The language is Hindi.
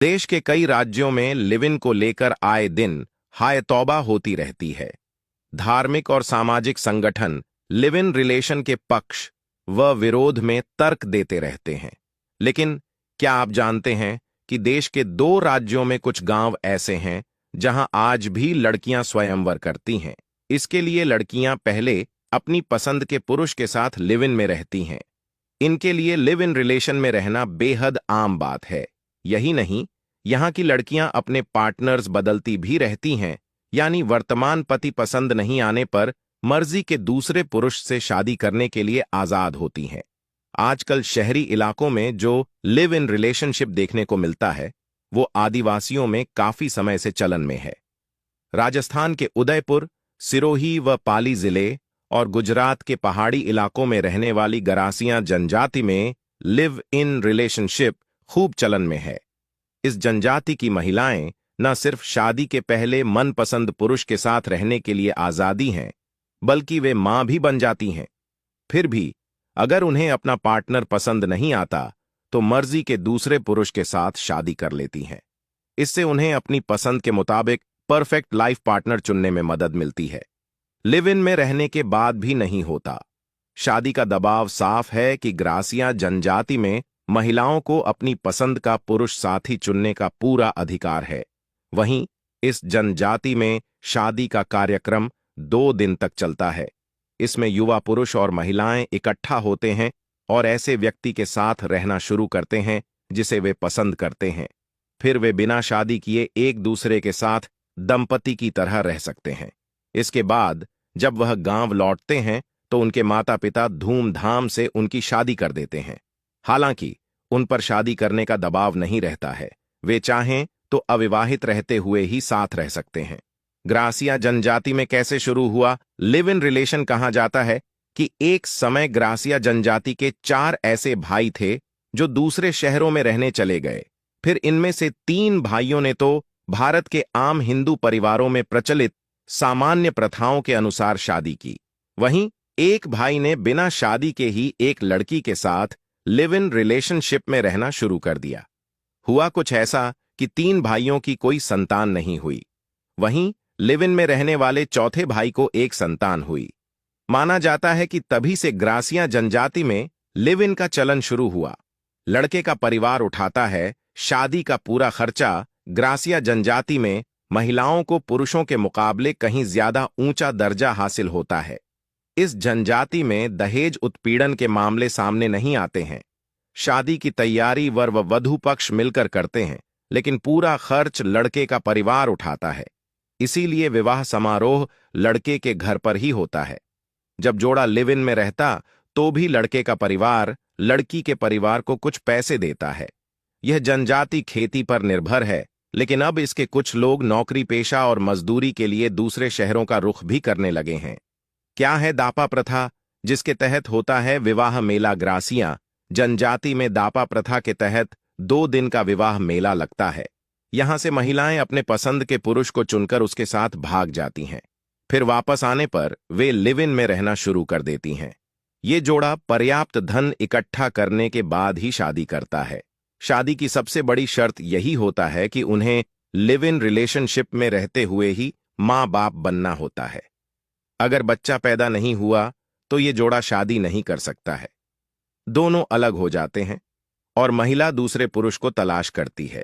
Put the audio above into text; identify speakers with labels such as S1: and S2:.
S1: देश के कई राज्यों में लिव इन को लेकर आए दिन हाय तौबा होती रहती है। धार्मिक और सामाजिक संगठन लिव इन रिलेशन के पक्ष व विरोध में तर्क देते रहते हैं। लेकिन क्या आप जानते हैं कि देश के 2 राज्यों में कुछ गांव ऐसे हैं जहां आज भी लड़कियां स्वयंवर करती हैं। इसके लिए लड़कियां पहले अपनी पसंद के पुरुष के साथ लिव इन में रहती हैं। इनके लिए लिव इन रिलेशन में रहना बेहद आम बात है। यही नहीं, यहां की लड़कियां अपने पार्टनर्स बदलती भी रहती हैं, यानी वर्तमान पति पसंद नहीं आने पर मर्जी के दूसरे पुरुष से शादी करने के लिए आजाद होती हैं। आजकल शहरी इलाकों में जो लिव इन रिलेशनशिप देखने को मिलता है, वो आदिवासियों में काफी समय से चलन में है। राजस्थान के उदयपुर, सिरोही व पाली जिले और गुजरात के पहाड़ी इलाकों में रहने वाली गरासियां जनजाति में लिव इन रिलेशनशिप खूब चलन में है। इस जनजाति की महिलाएं न सिर्फ शादी के पहले मनपसंद पुरुष के साथ रहने के लिए आजादी हैं, बल्कि वे मां भी बन जाती हैं। फिर भी अगर उन्हें अपना पार्टनर पसंद नहीं आता तो मर्जी के दूसरे पुरुष के साथ शादी कर लेती हैं। इससे उन्हें अपनी पसंद के मुताबिक परफेक्ट लाइफ पार्टनर चुनने में मदद मिलती है। लिव इन में रहने के बाद भी नहीं होता। शादी का दबाव साफ है कि ग्रासिया जनजाति में महिलाओं को अपनी पसंद का पुरुष साथी चुनने का पूरा अधिकार है। वहीं इस जनजाति में शादी का कार्यक्रम 2 दिन तक चलता है। इसमें युवा पुरुष और महिलाएं इकट्ठा होते हैं और ऐसे व्यक्ति के साथ रहना शुरू करते हैं जिसे वे पसंद करते हैं। फिर वे बिना शादी किए एक दूसरे के साथ दंपति की तरह रह सकते हैं। इसके बाद जब वह गांव लौटते हैं तो उनके माता पिता धूमधाम से उनकी शादी कर देते हैं। हालांकि उन पर शादी करने का दबाव नहीं रहता है। वे चाहें तो अविवाहित रहते हुए ही साथ रह सकते हैं। ग्रासिया जनजाति में कैसे शुरू हुआ लिव इन रिलेशन? कहा जाता है कि एक समय ग्रासिया जनजाति के 4 ऐसे भाई थे जो दूसरे शहरों में रहने चले गए। फिर इनमें से 3 भाइयों ने तो भारत के आम हिंदू परिवारों में प्रचलित सामान्य प्रथाओं के अनुसार शादी की। वहीं एक भाई ने बिना शादी के ही एक लड़की के साथ लिव इन रिलेशनशिप में रहना शुरू कर दिया। हुआ कुछ ऐसा कि 3 भाइयों की कोई संतान नहीं हुई। वहीं लिव इन में रहने वाले चौथे भाई को एक संतान हुई। माना जाता है कि तभी से ग्रासिया जनजाति में लिव इन का चलन शुरू हुआ। लड़के का परिवार उठाता है, शादी का पूरा खर्चा ग्रासिया जनजाति में महिलाओं को पुरुषों के मुकाबले कहीं ज्यादा ऊंचा दर्जा हासिल होता है। इस जनजाति में दहेज उत्पीड़न के मामले सामने नहीं आते हैं। शादी की तैयारी वर व वधू पक्ष मिलकर करते हैं, लेकिन पूरा खर्च लड़के का परिवार उठाता है। इसीलिए विवाह समारोह लड़के के घर पर ही होता है। जब जोड़ा लिव इन में रहता तो भी लड़के का परिवार लड़की के परिवार को कुछ पैसे देता है। यह जनजाति खेती पर निर्भर है, लेकिन अब इसके कुछ लोग नौकरी पेशा और मजदूरी के लिए दूसरे शहरों का रुख भी करने लगे हैं। क्या है दापा प्रथा, जिसके तहत होता है विवाह मेला? ग्रासिया जनजाति में दापा प्रथा के तहत 2 दिन का विवाह मेला लगता है। यहां से महिलाएं अपने पसंद के पुरुष को चुनकर उसके साथ भाग जाती हैं। फिर वापस आने पर वे लिव इन में रहना शुरू कर देती हैं। ये जोड़ा पर्याप्त धन इकट्ठा करने के बाद ही शादी करता है। शादी की सबसे बड़ी शर्त यही होता है कि उन्हें लिव इन रिलेशनशिप में रहते हुए ही मां बाप बनना होता है। अगर बच्चा पैदा नहीं हुआ तो ये जोड़ा शादी नहीं कर सकता है। दोनों अलग हो जाते हैं और महिला दूसरे पुरुष को तलाश करती है।